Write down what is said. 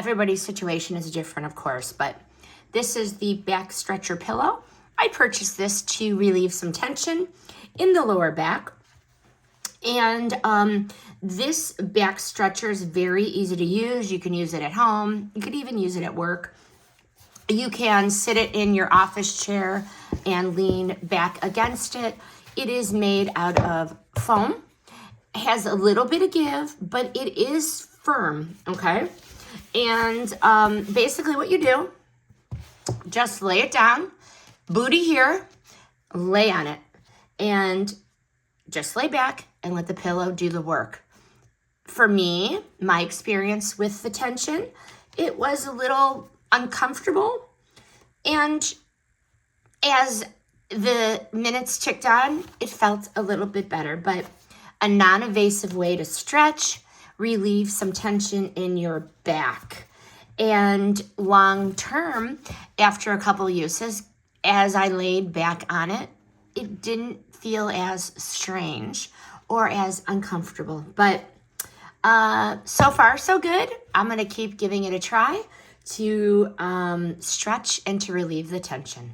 Everybody's situation is different, of course, but this is the back stretcher pillow. I purchased this to relieve some tension in the lower back. And this back stretcher is very easy to use. You can use it at home. You could even use it at work. You can sit it in your office chair and lean back against it. It is made out of foam. It has a little bit of give, but it is firm, okay? And basically what you do, just lay it down, booty here, lay on it, and just lay back and let the pillow do the work. For me, my experience with the tension, it was a little uncomfortable. And as the minutes ticked on, it felt a little bit better, but a non-invasive way to stretch, relieve some tension in your back. And long term, after a couple uses, as I laid back on it, it didn't feel as strange or as uncomfortable. But so far, so good. I'm going to keep giving it a try to stretch and to relieve the tension.